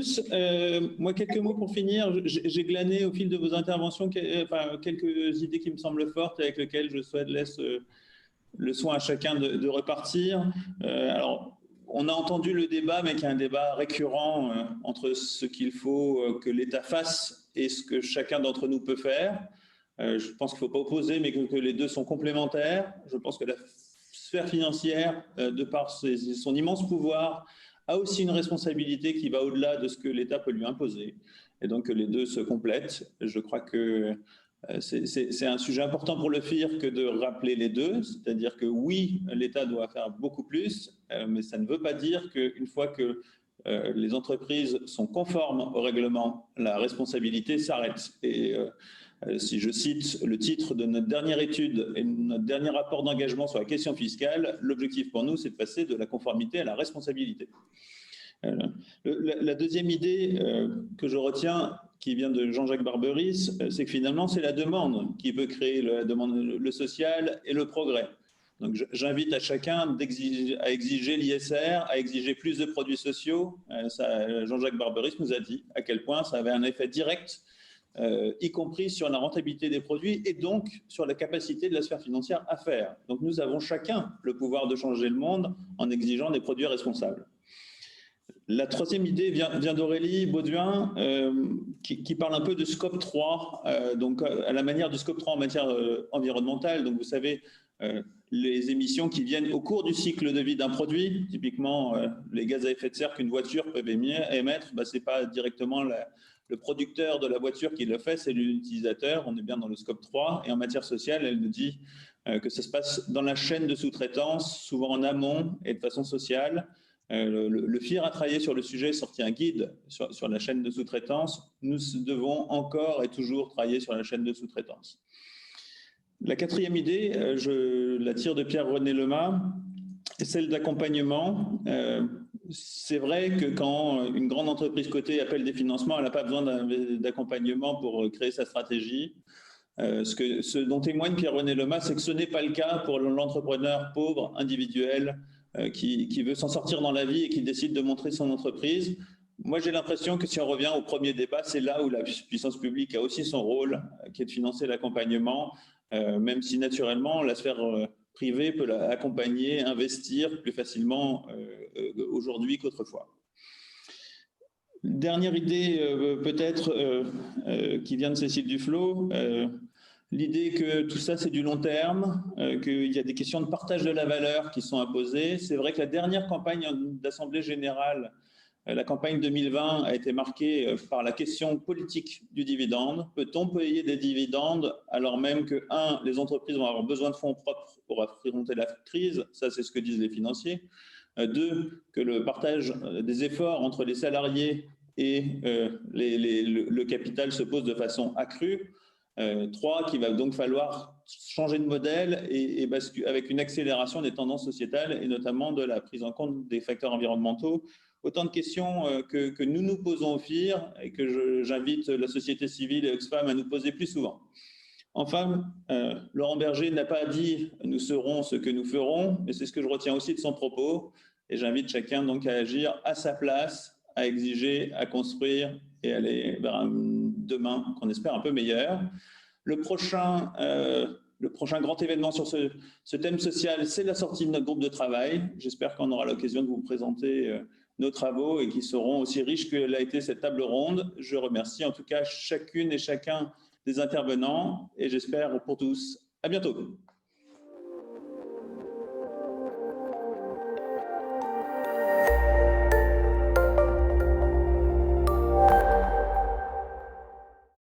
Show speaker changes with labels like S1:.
S1: tous. Moi, quelques mots pour finir. J'ai glané au fil de vos interventions quelques idées qui me semblent fortes et avec lesquelles je souhaite laisser le soin à chacun de repartir. Alors, on a entendu le débat, mais qu'il y a un débat récurrent entre ce qu'il faut que l'État fasse et ce que chacun d'entre nous peut faire. Je pense qu'il ne faut pas opposer, mais que les deux sont complémentaires. Je pense que la sphère financière, de par son immense pouvoir, a aussi une responsabilité qui va au-delà de ce que l'État peut lui imposer. Et donc, les deux se complètent. Je crois que c'est un sujet important pour le FIR que de rappeler les deux. C'est-à-dire que oui, l'État doit faire beaucoup plus, mais ça ne veut pas dire qu'une fois que les entreprises sont conformes au règlement, la responsabilité s'arrête. Et si je cite le titre de notre dernière étude et notre dernier rapport d'engagement sur la question fiscale, l'objectif pour nous, c'est de passer de la conformité à la responsabilité. La deuxième idée que je retiens, qui vient de Jean-Jacques Barberis, c'est que finalement, c'est la demande qui peut créer le social et le progrès. Donc, j'invite à chacun à exiger l'ISR, à exiger plus de produits sociaux. Jean-Jacques Barberis nous a dit à quel point ça avait un effet direct, y compris sur la rentabilité des produits et donc sur la capacité de la sphère financière à faire. Donc, nous avons chacun le pouvoir de changer le monde en exigeant des produits responsables. La troisième idée vient d'Aurélie Bauduin, qui parle un peu de scope 3, donc à la manière du scope 3 en matière environnementale. Donc, vous savez, les émissions qui viennent au cours du cycle de vie d'un produit, typiquement les gaz à effet de serre qu'une voiture peut émettre, ce n'est pas directement le producteur de la voiture qui le fait, c'est l'utilisateur. On est bien dans le scope 3. Et en matière sociale, elle nous dit que ça se passe dans la chaîne de sous-traitance, souvent en amont et de façon sociale. Le FIR a travaillé sur le sujet, sorti un guide sur la chaîne de sous-traitance. Nous devons encore et toujours travailler sur la chaîne de sous-traitance. La quatrième idée, je la tire de Pierre-René Lemas, est celle d'accompagnement. C'est vrai que quand une grande entreprise cotée appelle des financements, elle n'a pas besoin d'accompagnement pour créer sa stratégie. Ce dont témoigne Pierre-René Lemas, c'est que ce n'est pas le cas pour l'entrepreneur pauvre, individuel, qui veut s'en sortir dans la vie et qui décide de montrer son entreprise. Moi, j'ai l'impression que si on revient au premier débat, c'est là où la puissance publique a aussi son rôle, qui est de financer l'accompagnement, même si naturellement, la sphère privée peut l'accompagner, investir plus facilement aujourd'hui qu'autrefois. Dernière idée, peut-être, qui vient de Cécile Duflot, l'idée que tout ça, c'est du long terme, qu'il y a des questions de partage de la valeur qui sont imposées. C'est vrai que la dernière campagne d'Assemblée générale, la campagne 2020, a été marquée par la question politique du dividende. Peut-on payer des dividendes alors même que, les entreprises vont avoir besoin de fonds propres pour affronter la crise? Ça, c'est ce que disent les financiers. 2, que le partage des efforts entre les salariés et le capital se pose de façon accrue. 3, qu'il va donc falloir changer de modèle et avec une accélération des tendances sociétales et notamment de la prise en compte des facteurs environnementaux. Autant de questions que nous nous posons au FIR et que j'invite la société civile et Oxfam à nous poser plus souvent. Enfin, Laurent Berger n'a pas dit « nous serons ce que nous ferons », mais c'est ce que je retiens aussi de son propos. Et j'invite chacun donc à agir à sa place, à exiger, à construire et aller vers un demain qu'on espère un peu meilleur. Le prochain grand événement sur ce thème social, c'est la sortie de notre groupe de travail. J'espère qu'on aura l'occasion de vous présenter nos travaux et qui seront aussi riches que l'a été cette table ronde. Je remercie en tout cas chacune et chacun des intervenants et j'espère pour tous. À bientôt.